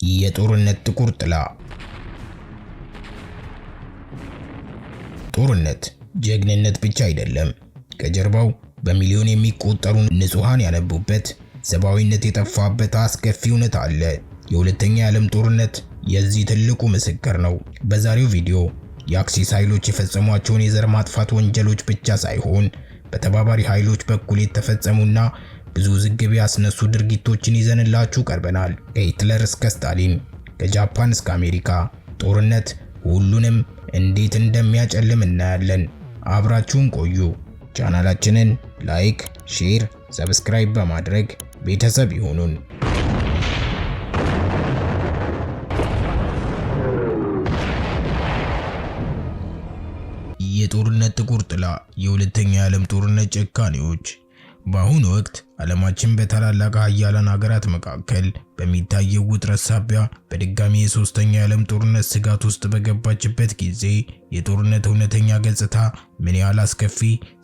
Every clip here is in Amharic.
የጦርነት ጥቁር ጥላ። ጦርነት ጀግንነት ብቻ አይደለም። ከጀርባው በሚሊዮን የሚቆጠሩ ንጹሃን ያነቡበት፣ ሰብአዊነት የጠፋበት አስከፊ እውነት አለ። የሁለተኛው የዓለም ጦርነት የዚህ ትልቁ ምስክር ነው። በዛሬው ቪዲዮ የአክሲስ ኃይሎች የፈጸሟቸውን የዘር ማጥፋት ወንጀሎች ብቻ ሳይሆን በተባባሪ ኃይሎች በኩል የተፈጸሙና ብዙ ውዝግብ ያስነሱ ድርጊቶችን ይዘንላችሁ ቀርበናል። ከሂትለር እስከ ስታሊን፣ ከጃፓን እስከ አሜሪካ ጦርነት ሁሉንም እንዴት እንደሚያጨልም እናያለን። አብራችሁን ቆዩ። ቻናላችንን ላይክ፣ ሼር፣ ሰብስክራይብ በማድረግ ቤተሰብ ይሁኑን። የጦርነት ጥቁር ጥላ፣ የሁለተኛው የዓለም ጦርነት ጭካኔዎች። በአሁኑ ወቅት ዓለማችን በታላላቅ ሀያላን ሀገራት መካከል በሚታየው ውጥረት ሳቢያ በድጋሚ የሶስተኛው የዓለም ጦርነት ስጋት ውስጥ በገባችበት ጊዜ የጦርነት እውነተኛ ገጽታ ምን ያህል አስከፊ፣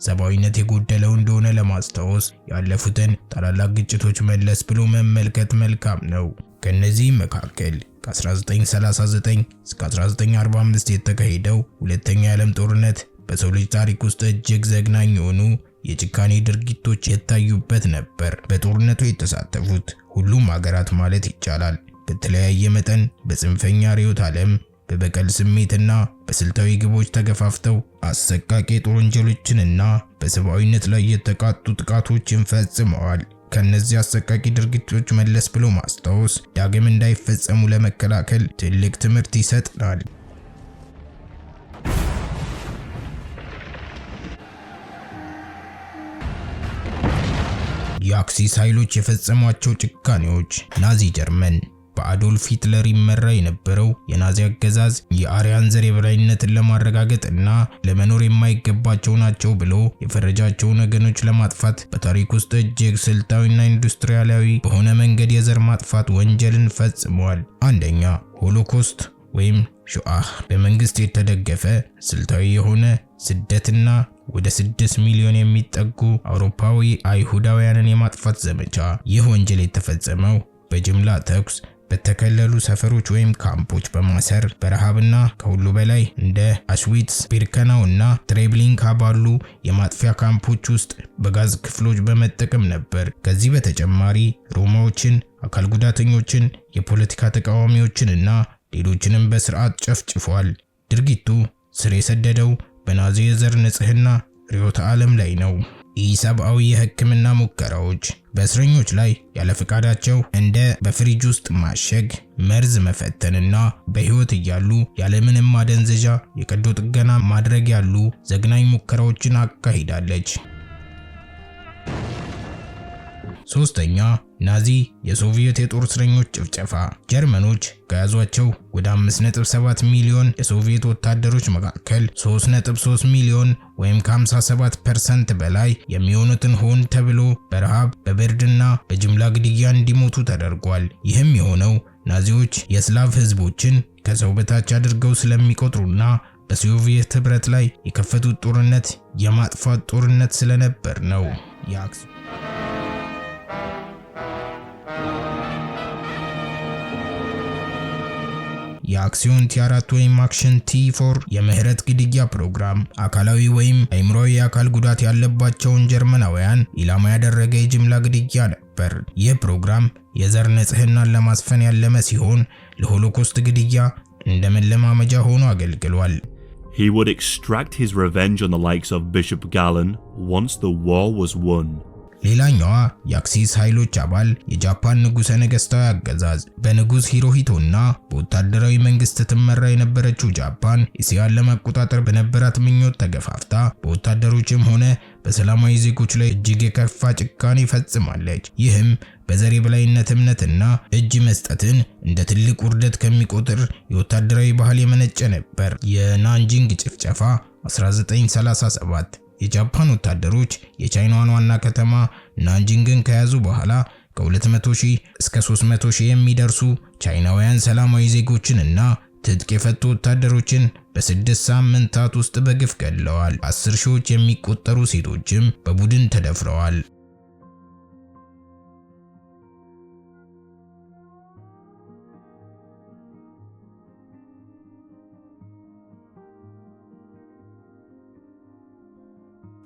ሰብአዊነት የጎደለው እንደሆነ ለማስታወስ ያለፉትን ታላላቅ ግጭቶች መለስ ብሎ መመልከት መልካም ነው። ከነዚህም መካከል ከ1939 እስከ 1945 የተካሄደው ሁለተኛው የዓለም ጦርነት በሰው ልጅ ታሪክ ውስጥ እጅግ ዘግናኝ የሆኑ የጭካኔ ድርጊቶች የታዩበት ነበር። በጦርነቱ የተሳተፉት ሁሉም ሀገራት ማለት ይቻላል በተለያየ መጠን በጽንፈኛ ርዕዮተ ዓለም፣ በበቀል ስሜትና በስልታዊ ግቦች ተገፋፍተው አሰቃቂ የጦር ወንጀሎችንና በሰብአዊነት ላይ የተቃጡ ጥቃቶችን ፈጽመዋል። ከነዚህ አሰቃቂ ድርጊቶች መለስ ብሎ ማስታወስ ዳግም እንዳይፈጸሙ ለመከላከል ትልቅ ትምህርት ይሰጥናል። የአክሲስ ኃይሎች የፈጸሟቸው ጭካኔዎች። ናዚ ጀርመን በአዶልፍ ሂትለር ይመራ የነበረው የናዚ አገዛዝ የአርያን ዘር የበላይነትን ለማረጋገጥ እና ለመኖር የማይገባቸው ናቸው ብሎ የፈረጃቸውን ወገኖች ለማጥፋት በታሪክ ውስጥ እጅግ ስልታዊና ኢንዱስትሪያላዊ በሆነ መንገድ የዘር ማጥፋት ወንጀልን ፈጽመዋል። አንደኛ፣ ሆሎኮስት ወይም ሾአህ በመንግስት የተደገፈ ስልታዊ የሆነ ስደትና ወደ 6 ሚሊዮን የሚጠጉ አውሮፓዊ አይሁዳውያንን የማጥፋት ዘመቻ። ይህ ወንጀል የተፈጸመው በጅምላ ተኩስ፣ በተከለሉ ሰፈሮች ወይም ካምፖች በማሰር በረሃብና ከሁሉ በላይ እንደ አሽዊትስ፣ ቢርከናው እና ትሬብሊንካ ባሉ የማጥፊያ ካምፖች ውስጥ በጋዝ ክፍሎች በመጠቀም ነበር። ከዚህ በተጨማሪ ሮማዎችን፣ አካል ጉዳተኞችን፣ የፖለቲካ ተቃዋሚዎችን እና ሌሎችንም በስርዓት ጨፍጭፏል። ድርጊቱ ስር የሰደደው በናዚ የዘር ንጽህና ርዕዮተ ዓለም ላይ ነው። ኢሰብአዊ የሕክምና ሙከራዎች በእስረኞች ላይ ያለ ፈቃዳቸው እንደ በፍሪጅ ውስጥ ማሸግ፣ መርዝ መፈተንና በህይወት እያሉ ያለምንም ማደንዘዣ የቀዶ ጥገና ማድረግ ያሉ ዘግናኝ ሙከራዎችን አካሂዳለች። ሶስተኛ፣ ናዚ የሶቪየት የጦር እስረኞች ጭፍጨፋ። ጀርመኖች ከያዟቸው ወደ 5.7 ሚሊዮን የሶቪየት ወታደሮች መካከል 3.3 ሚሊዮን ወይም ከ57% በላይ የሚሆኑትን ሆን ተብሎ በረሃብ፣ በብርድና በጅምላ ግድያ እንዲሞቱ ተደርጓል። ይህም የሆነው ናዚዎች የስላቭ ህዝቦችን ከሰው በታች አድርገው ስለሚቆጥሩና በሶቪየት ህብረት ላይ የከፈቱት ጦርነት የማጥፋት ጦርነት ስለነበር ነው። የአክሲዮን ቲ4 ወይም አክሽን ቲ4 የምህረት ግድያ ፕሮግራም አካላዊ ወይም አእምሮአዊ የአካል ጉዳት ያለባቸውን ጀርመናውያን ኢላማ ያደረገ የጅምላ ግድያ ነበር። ይህ ፕሮግራም የዘር ንጽህናን ለማስፈን ያለመ ሲሆን ለሆሎኮስት ግድያ እንደ መለማመጃ ሆኖ አገልግሏል። He would extract his revenge on the likes of Bishop Galen once the war was won. ሌላኛዋ የአክሲስ ኃይሎች አባል የጃፓን ንጉሠ ነገሥታዊ አገዛዝ። በንጉሥ ሂሮሂቶና በወታደራዊ መንግስት ትመራ የነበረችው ጃፓን እስያን ለመቆጣጠር በነበራት ምኞት ተገፋፍታ በወታደሮችም ሆነ በሰላማዊ ዜጎች ላይ እጅግ የከፋ ጭካኔ ፈጽማለች። ይህም በዘር የበላይነት እምነትና እጅ መስጠትን እንደ ትልቅ ውርደት ከሚቆጥር የወታደራዊ ባህል የመነጨ ነበር። የናንጂንግ ጭፍጨፋ 1937 የጃፓን ወታደሮች የቻይናዋን ዋና ከተማ ናንጂንግን ከያዙ በኋላ ከ200,000 እስከ 300,000 የሚደርሱ ቻይናውያን ሰላማዊ ዜጎችን እና ትጥቅ የፈቱ ወታደሮችን በ6 ሳምንታት ውስጥ በግፍ ገድለዋል። 10,000 የሚቆጠሩ ሴቶችም በቡድን ተደፍረዋል።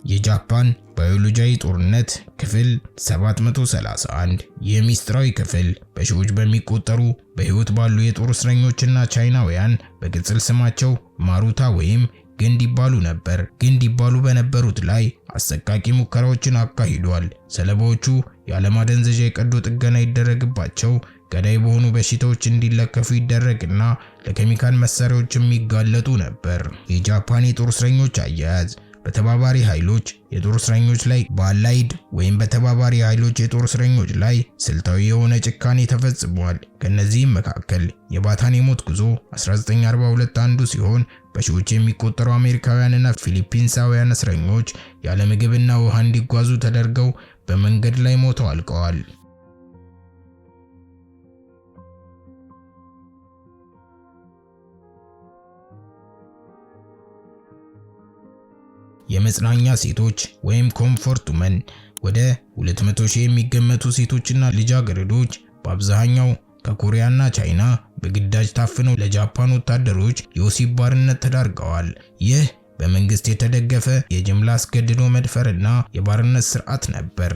የጃፓን ባዮሎጂያዊ ጦርነት ክፍል 731። ይህ ሚስጥራዊ ክፍል በሺዎች በሚቆጠሩ በህይወት ባሉ የጦር እስረኞችና ቻይናውያን በቅጽል ስማቸው ማሩታ ወይም ግንድ ይባሉ ነበር ግንድ ይባሉ በነበሩት ላይ አሰቃቂ ሙከራዎችን አካሂዷል። ሰለባዎቹ ያለማደንዘዣ የቀዶ ጥገና ይደረግባቸው፣ ገዳይ በሆኑ በሽታዎች እንዲለከፉ ይደረግና ለኬሚካል መሳሪያዎች የሚጋለጡ ነበር። የጃፓን የጦር እስረኞች አያያዝ በተባባሪ ኃይሎች የጦር እስረኞች ላይ በአላይድ ወይም በተባባሪ ኃይሎች የጦር እስረኞች ላይ ስልታዊ የሆነ ጭካኔ ተፈጽሟል። ከነዚህም መካከል የባታን የሞት ጉዞ 1942 አንዱ ሲሆን በሺዎች የሚቆጠሩ አሜሪካውያንና ፊሊፒንሳውያን እስረኞች ያለ ምግብና ውሃ እንዲጓዙ ተደርገው በመንገድ ላይ ሞተው አልቀዋል። የመጽናኛ ሴቶች ወይም ኮምፎርት ውመን ወደ 200,000 የሚገመቱ ሴቶችና ልጃገረዶች በአብዛኛው ከኮሪያና ቻይና በግዳጅ ታፍነው ለጃፓን ወታደሮች የወሲብ ባርነት ተዳርገዋል። ይህ በመንግስት የተደገፈ የጅምላ አስገድዶ መድፈርና የባርነት ስርዓት ነበር።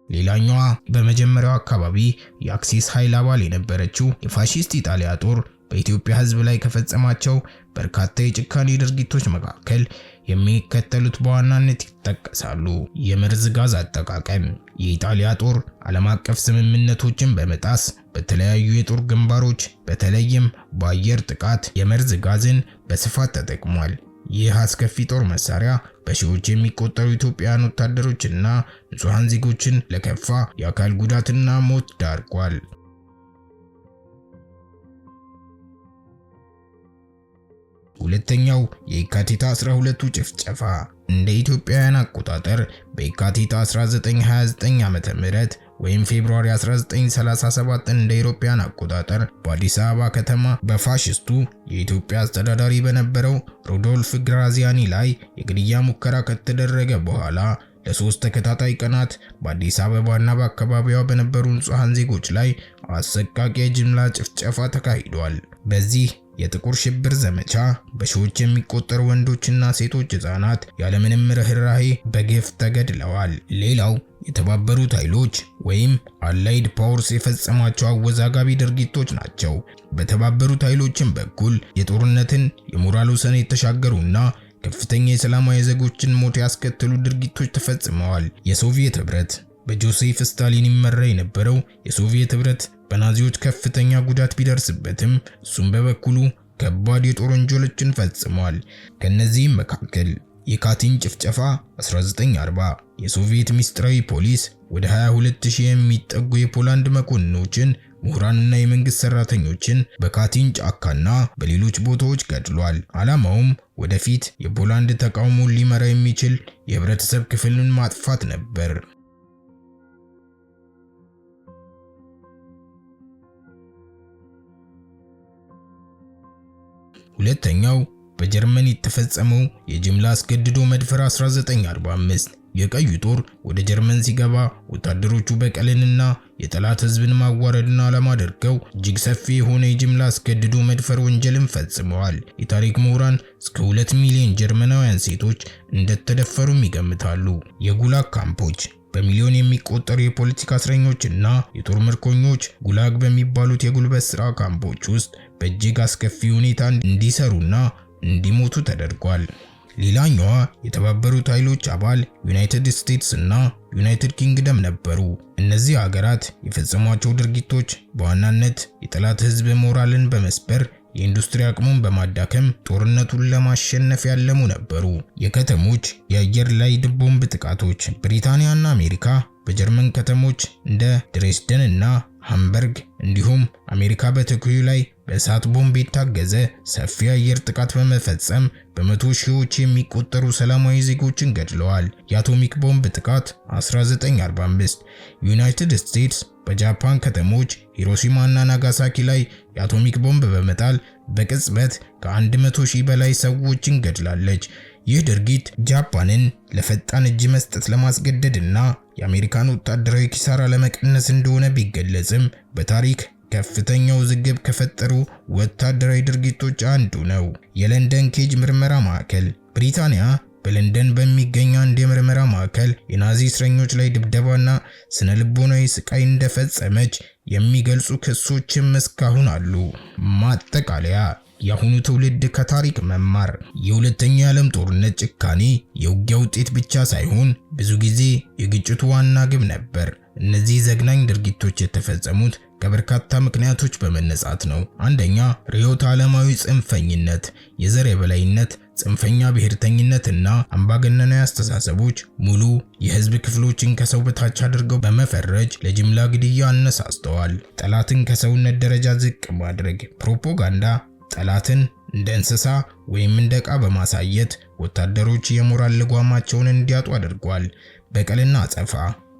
ሌላኛዋ በመጀመሪያው አካባቢ የአክሲስ ኃይል አባል የነበረችው የፋሺስት ኢጣሊያ ጦር በኢትዮጵያ ሕዝብ ላይ ከፈጸማቸው በርካታ የጭካኔ ድርጊቶች መካከል የሚከተሉት በዋናነት ይጠቀሳሉ። የመርዝ ጋዝ አጠቃቀም። የኢጣሊያ ጦር ዓለም አቀፍ ስምምነቶችን በመጣስ በተለያዩ የጦር ግንባሮች በተለይም በአየር ጥቃት የመርዝ ጋዝን በስፋት ተጠቅሟል። ይህ አስከፊ ጦር መሳሪያ በሺዎች የሚቆጠሩ ኢትዮጵያውያን ወታደሮችና ንጹሃን ዜጎችን ለከፋ የአካል ጉዳትና ሞት ዳርጓል። ሁለተኛው የካቲት 12ቱ ጭፍጨፋ እንደ ኢትዮጵያውያን አቆጣጠር በካቲት 1929 ዓ.ም ወይም ፌብሩዋሪ 1937 እንደ ኢሮፒያን አቆጣጠር በአዲስ አበባ ከተማ በፋሽስቱ የኢትዮጵያ አስተዳዳሪ በነበረው ሮዶልፍ ግራዚያኒ ላይ የግድያ ሙከራ ከተደረገ በኋላ ለ3 ተከታታይ ቀናት በአዲስ አበባና በአካባቢዋ በነበሩ ንጹሃን ዜጎች ላይ አሰቃቂ የጅምላ ጭፍጨፋ ተካሂዷል። በዚህ የጥቁር ሽብር ዘመቻ በሺዎች የሚቆጠሩ ወንዶችና ሴቶች ህፃናት ያለምንም ርህራሄ በግፍ ተገድለዋል። ሌላው የተባበሩት ኃይሎች ወይም አላይድ ፓወርስ የፈጸማቸው አወዛጋቢ ድርጊቶች ናቸው። በተባበሩት ኃይሎችም በኩል የጦርነትን የሞራል ወሰን የተሻገሩና ከፍተኛ የሰላማዊ ዜጎችን ሞት ያስከተሉ ድርጊቶች ተፈጽመዋል። የሶቪየት ህብረት በጆሴፍ ስታሊን ይመራ የነበረው የሶቪየት ህብረት በናዚዎች ከፍተኛ ጉዳት ቢደርስበትም እሱም በበኩሉ ከባድ የጦር ወንጀሎችን ፈጽሟል። ከነዚህም መካከል የካቲን ጭፍጨፋ 1940 የሶቪየት ሚስጥራዊ ፖሊስ ወደ 22,000 የሚጠጉ የፖላንድ መኮንኖችን፣ ምሁራንና የመንግስት ሰራተኞችን በካቲን ጫካና በሌሎች ቦታዎች ገድሏል። ዓላማውም ወደፊት የፖላንድ ተቃውሞን ሊመራ የሚችል የህብረተሰብ ክፍልን ማጥፋት ነበር። ሁለተኛው በጀርመን የተፈጸመው የጅምላ አስገድዶ መድፈር 1945 የቀዩ ጦር ወደ ጀርመን ሲገባ ወታደሮቹ በቀልንና የጠላት ህዝብን ማዋረድና ዓላማ አድርገው እጅግ ሰፊ የሆነ የጅምላ አስገድዶ መድፈር ወንጀልን ፈጽመዋል። የታሪክ ምሁራን እስከ 2 ሚሊዮን ጀርመናውያን ሴቶች እንደተደፈሩም ይገምታሉ። የጉላግ ካምፖች በሚሊዮን የሚቆጠሩ የፖለቲካ እስረኞችና የጦር ምርኮኞች ጉላግ በሚባሉት የጉልበት ሥራ ካምፖች ውስጥ በእጅግ አስከፊ ሁኔታ እንዲሰሩና እንዲሞቱ ተደርጓል። ሌላኛዋ የተባበሩት ኃይሎች አባል ዩናይትድ ስቴትስ እና ዩናይትድ ኪንግደም ነበሩ። እነዚህ ሀገራት የፈጸሟቸው ድርጊቶች በዋናነት የጠላት ህዝብ ሞራልን በመስበር የኢንዱስትሪ አቅሙን በማዳከም ጦርነቱን ለማሸነፍ ያለሙ ነበሩ። የከተሞች የአየር ላይ ቦምብ ጥቃቶች ብሪታንያና አሜሪካ በጀርመን ከተሞች እንደ ድሬስደን እና ሃምበርግ እንዲሁም አሜሪካ በቶኪዮ ላይ በእሳት ቦምብ የታገዘ ሰፊ አየር ጥቃት በመፈጸም በመቶ ሺዎች የሚቆጠሩ ሰላማዊ ዜጎችን ገድለዋል። የአቶሚክ ቦምብ ጥቃት 1945 ዩናይትድ ስቴትስ በጃፓን ከተሞች ሂሮሺማ እና ናጋሳኪ ላይ የአቶሚክ ቦምብ በመጣል በቅጽበት ከ100,000 በላይ ሰዎችን ገድላለች። ይህ ድርጊት ጃፓንን ለፈጣን እጅ መስጠት ለማስገደድና የአሜሪካን ወታደራዊ ኪሳራ ለመቀነስ እንደሆነ ቢገለጽም በታሪክ ከፍተኛ ውዝግብ ከፈጠሩ ወታደራዊ ድርጊቶች አንዱ ነው። የለንደን ኬጅ ምርመራ ማዕከል ብሪታንያ በለንደን በሚገኝ አንድ የምርመራ ማዕከል የናዚ እስረኞች ላይ ድብደባና ስነ ልቦናዊ ስቃይ እንደፈጸመች የሚገልጹ ክሶችም እስካሁን አሉ። ማጠቃለያ የአሁኑ ትውልድ ከታሪክ መማር። የሁለተኛው የዓለም ጦርነት ጭካኔ የውጊያ ውጤት ብቻ ሳይሆን ብዙ ጊዜ የግጭቱ ዋና ግብ ነበር። እነዚህ ዘግናኝ ድርጊቶች የተፈጸሙት ከበርካታ ምክንያቶች በመነሳት ነው። አንደኛ፣ ርዕዮተ ዓለማዊ ጽንፈኝነት፣ የዘር የበላይነት፣ ጽንፈኛ ብሔርተኝነትና አምባገነናዊ አስተሳሰቦች ሙሉ የህዝብ ክፍሎችን ከሰው በታች አድርገው በመፈረጅ ለጅምላ ግድያ አነሳስተዋል። ጠላትን ከሰውነት ደረጃ ዝቅ ማድረግ፣ ፕሮፓጋንዳ ጠላትን እንደ እንስሳ ወይም እንደ ዕቃ በማሳየት ወታደሮች የሞራል ልጓማቸውን እንዲያጡ አድርጓል። በቀልና አጸፋ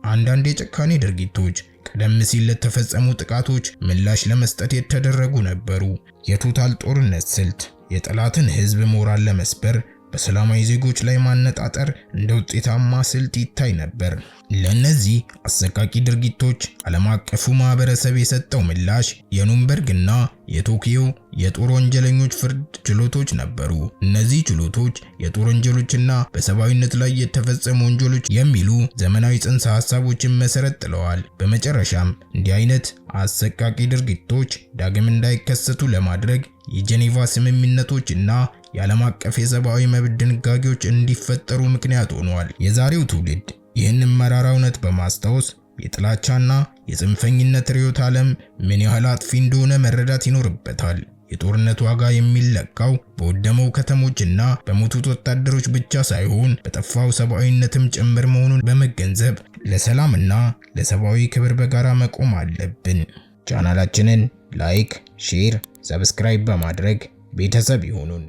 አንዳንድ የጭካኔ ድርጊቶች ቀደም ሲል ለተፈጸሙ ጥቃቶች ምላሽ ለመስጠት የተደረጉ ነበሩ። የቶታል ጦርነት ስልት የጠላትን ህዝብ ሞራል ለመስበር በሰላማዊ ዜጎች ላይ ማነጣጠር እንደ ውጤታማ ስልት ይታይ ነበር። ለነዚህ አሰቃቂ ድርጊቶች ዓለም አቀፉ ማህበረሰብ የሰጠው ምላሽ የኑርንበርግና የቶኪዮ የጦር ወንጀለኞች ፍርድ ችሎቶች ነበሩ። እነዚህ ችሎቶች የጦር ወንጀሎችና በሰብአዊነት ላይ የተፈጸሙ ወንጀሎች የሚሉ ዘመናዊ ጽንሰ ሐሳቦችን መሰረት ጥለዋል። በመጨረሻም እንዲህ አይነት አሰቃቂ ድርጊቶች ዳግም እንዳይከሰቱ ለማድረግ የጄኔቫ ስምምነቶችና የዓለም አቀፍ የሰብአዊ መብት ድንጋጌዎች እንዲፈጠሩ ምክንያት ሆነዋል። የዛሬው ትውልድ ይህንን መራራ እውነት በማስታወስ የጥላቻና የጽንፈኝነት ርዕዮተ ዓለም ምን ያህል አጥፊ እንደሆነ መረዳት ይኖርበታል። የጦርነት ዋጋ የሚለካው በወደመው ከተሞችና በሞቱት ወታደሮች ብቻ ሳይሆን በጠፋው ሰብአዊነትም ጭምር መሆኑን በመገንዘብ ለሰላምና ለሰብአዊ ክብር በጋራ መቆም አለብን። ቻናላችንን ላይክ፣ ሼር፣ ሰብስክራይብ በማድረግ ቤተሰብ ይሁኑን።